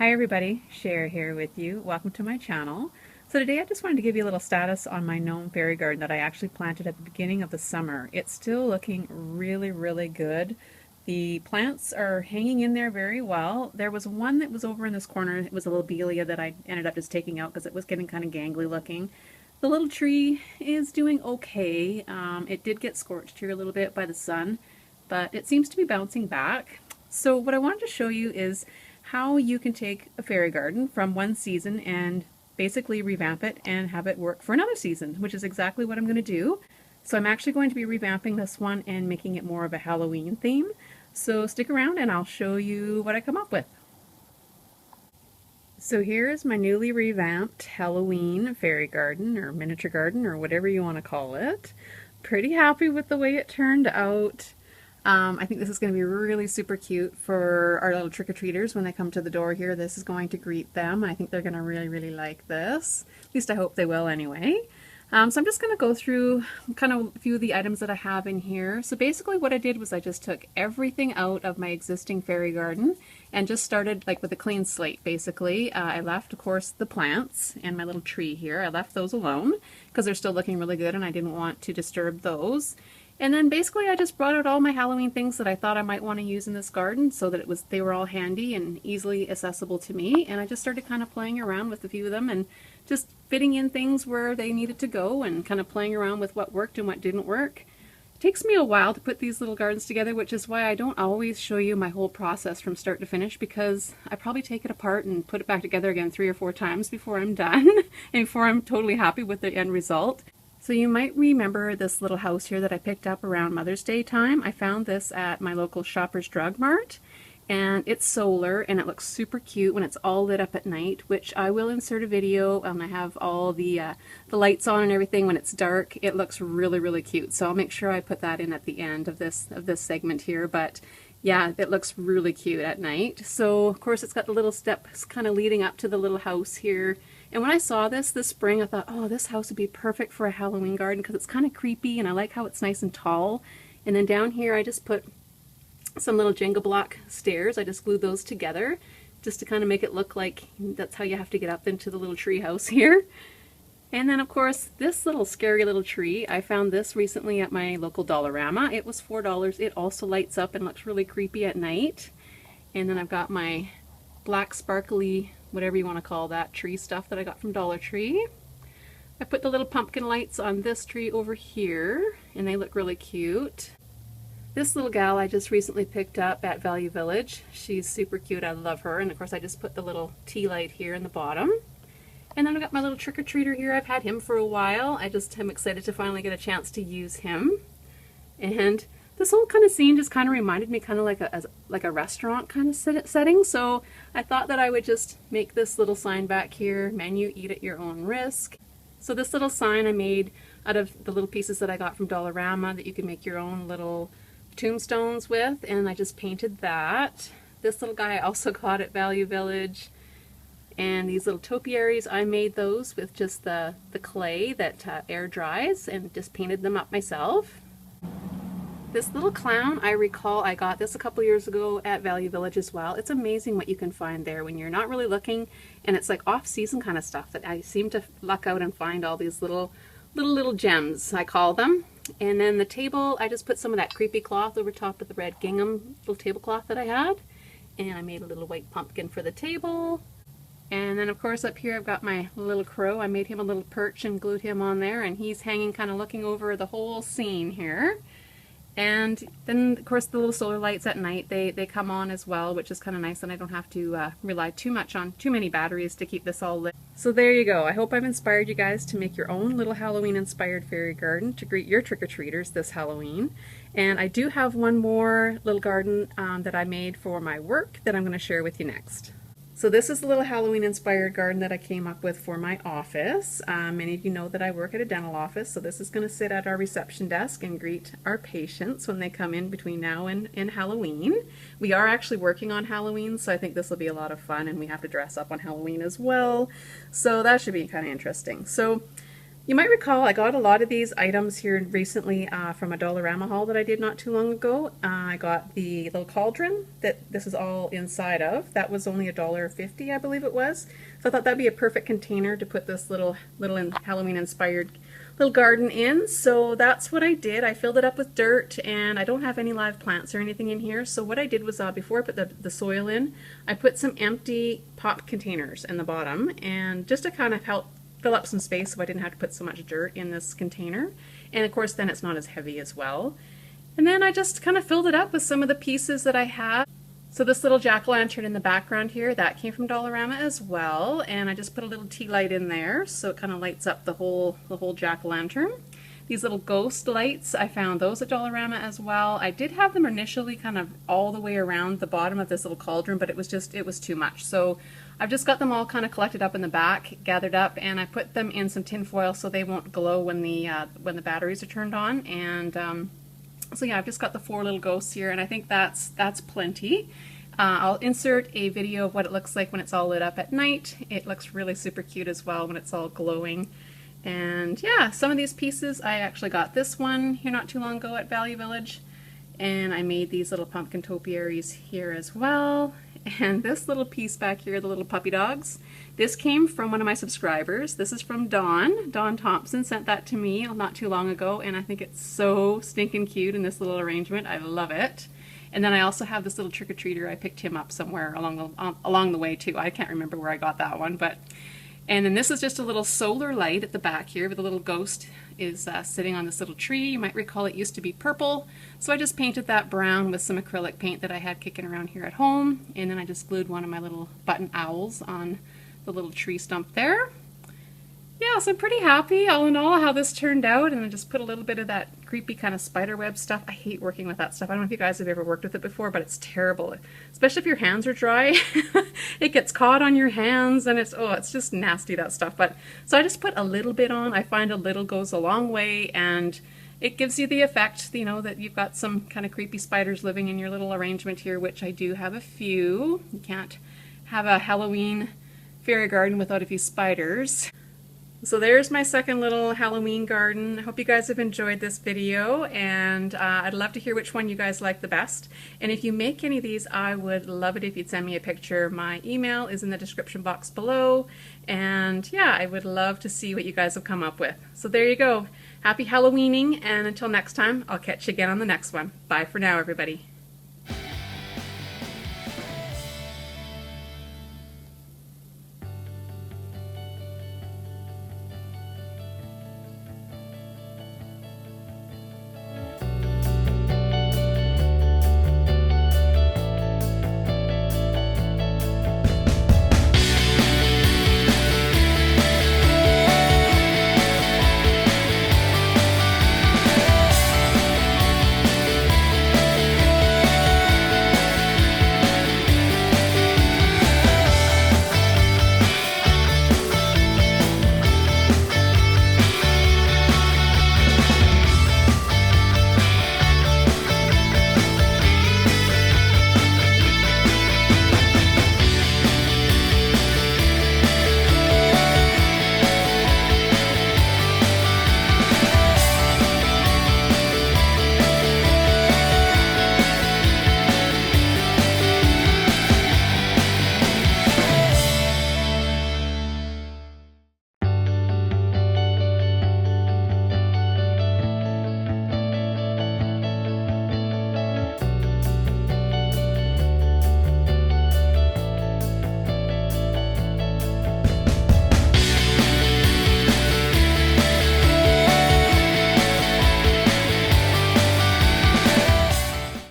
Hi everybody, Cher here with you. Welcome to my channel. So today I just wanted to give you a little status on my gnome fairy garden that I actually planted at the beginning of the summer. It's still looking really good. The plants are hanging in there very well. There was one that was over in this corner. It was a little lobelia that I ended up just taking out because it was getting kind of gangly looking. The little tree is doing okay. It did get scorched here a little bit by the sun, but it seems to be bouncing back. So what I wanted to show you is how you can take a fairy garden from one season and basically revamp it and have it work for another season, which is exactly what I'm going to do. So I'm actually going to be revamping this one and making it more of a Halloween theme. So stick around and I'll show you what I come up with. So here is my newly revamped Halloween fairy garden or miniature garden or whatever you want to call it. Pretty happy with the way it turned out. I think this is going to be really super cute for our little trick-or-treaters when they come to the door here. This is going to greet them. I think they're going to really like this. At least I hope they will anyway. So I'm just going to go through kind of a few of the items that I have in here. So basically what I did was I just took everything out of my existing fairy garden and just started like with a clean slate basically. I left of course the plants and my little tree here. I left those alone because they're still looking really good and I didn't want to disturb those. And then basically I just brought out all my Halloween things that I thought I might want to use in this garden so that they were all handy and easily accessible to me. And I just started kind of playing around with a few of them and just fitting in things where they needed to go and kind of playing around with what worked and what didn't work. It takes me a while to put these little gardens together, which is why I don't always show you my whole process from start to finish, because I probably take it apart and put it back together again 3 or 4 times before I'm done and before I'm totally happy with the end result. So you might remember this little house here that I picked up around Mother's Day time. I found this at my local Shoppers Drug Mart, and it's solar and it looks super cute when it's all lit up at night, which I will insert a video. I have all the lights on and everything when it's dark. It looks really cute, so I'll make sure I put that in at the end of this segment here. But yeah, it looks really cute at night. So of course it's got the little steps kind of leading up to the little house here. And when I saw this spring, I thought, oh, this house would be perfect for a Halloween garden because it's kind of creepy and I like how it's nice and tall. And then down here I just put some little Jenga block stairs. I just glued those together just to kind of make it look like that's how you have to get up into the little tree house here. And then of course this little scary little tree, I found this recently at my local Dollarama. It was $4. It also lights up and looks really creepy at night. And then I've got my black sparkly, whatever you want to call that, tree stuff that I got from Dollar Tree. I put the little pumpkin lights on this tree over here and they look really cute. This little gal I just recently picked up at Value Village. She's super cute, I love her, and of course I just put the little tea light here in the bottom. And then I've got my little trick-or-treater here. I've had him for a while. I just am excited to finally get a chance to use him. And this whole kind of scene just kind of reminded me kind of like a restaurant kind of setting. So I thought that I would just make this little sign back here, menu, eat at your own risk. So this little sign I made out of the little pieces that I got from Dollarama that you can make your own little tombstones with, and I just painted that. This little guy I also got at Value Village. And these little topiaries, I made those with just the clay that air dries and just painted them up myself. This little clown, I recall I got this a couple years ago at Value Village as well. It's amazing what you can find there when you're not really looking, and it's like off-season kind of stuff that I seem to luck out and find all these little gems, I call them. And then the table, I just put some of that creepy cloth over top of the red gingham little tablecloth that I had. And I made a little white pumpkin for the table. And then of course up here I've got my little crow. I made him a little perch and glued him on there, and he's hanging kind of looking over the whole scene here. And then of course the little solar lights at night, they come on as well, which is kind of nice, and I don't have to rely too much on too many batteries to keep this all lit. So there you go. I hope I've inspired you guys to make your own little Halloween inspired fairy garden to greet your trick-or-treaters this Halloween. And I do have one more little garden that I made for my work that I'm going to share with you next. So this is the little Halloween inspired garden that I came up with for my office. Many of you know that I work at a dental office, so this is going to sit at our reception desk and greet our patients when they come in between now and Halloween. We are actually working on Halloween, so I think this will be a lot of fun, and we have to dress up on Halloween as well. So that should be kind of interesting. So You might recall I got a lot of these items here recently from a Dollarama haul that I did not too long ago. I got the little cauldron that this is all inside of. That was only $1.50, I believe it was. So I thought that'd be a perfect container to put this little Halloween inspired little garden in. So that's what I did. I filled it up with dirt, and I don't have any live plants or anything in here. So what I did was before I put the soil in, I put some empty pop containers in the bottom, and just to kind of help fill up some space so I didn't have to put so much dirt in this container. And of course then it's not as heavy as well. And then I just kind of filled it up with some of the pieces that I have. So this little jack-o'-lantern in the background here, that came from Dollarama as well. And I just put a little tea light in there so it kind of lights up the whole jack-o'-lantern. These little ghost lights, I found those at Dollarama as well. I did have them initially kind of all the way around the bottom of this little cauldron, but it was too much. So I've just got them all kind of collected up in the back, gathered up, and I put them in some tin foil so they won't glow when the batteries are turned on. And so yeah, I've just got the 4 little ghosts here, and I think that's plenty. I'll insert a video of what it looks like when it's all lit up at night. It looks really super cute as well when it's all glowing. And yeah, some of these pieces, I actually got this one here not too long ago at Value Village, and I made these little pumpkin topiaries here as well. And this little piece back here, the little puppy dogs, this came from one of my subscribers. This is from Dawn. Dawn Thompson sent that to me not too long ago, and I think it's so stinking cute in this little arrangement. I love it. And then I also have this little trick-or-treater. I picked him up somewhere along the way too. I can't remember where I got that one, but. And then this is just a little solar light at the back here, where the little ghost is sitting on this little tree. You might recall it used to be purple, so I just painted that brown with some acrylic paint that I had kicking around here at home, and then I just glued one of my little button owls on the little tree stump there. Yeah, so I'm pretty happy all in all how this turned out, and I just put a little bit of that creepy kind of spider web stuff. I hate working with that stuff. I don't know if you guys have ever worked with it before, but it's terrible. Especially if your hands are dry. It gets caught on your hands, and it's just nasty, that stuff. But so I just put a little bit on. I find a little goes a long way, and it gives you the effect, you know, that you've got some kind of creepy spiders living in your little arrangement here, which I do have a few. You can't have a Halloween fairy garden without a few spiders. So there's my second little Halloween garden. I hope you guys have enjoyed this video, and I'd love to hear which one you guys like the best. And if you make any of these, I would love it if you'd send me a picture. My email is in the description box below, and yeah, I would love to see what you guys have come up with. So there you go. Happy Halloweening, and until next time, I'll catch you again on the next one. Bye for now, everybody.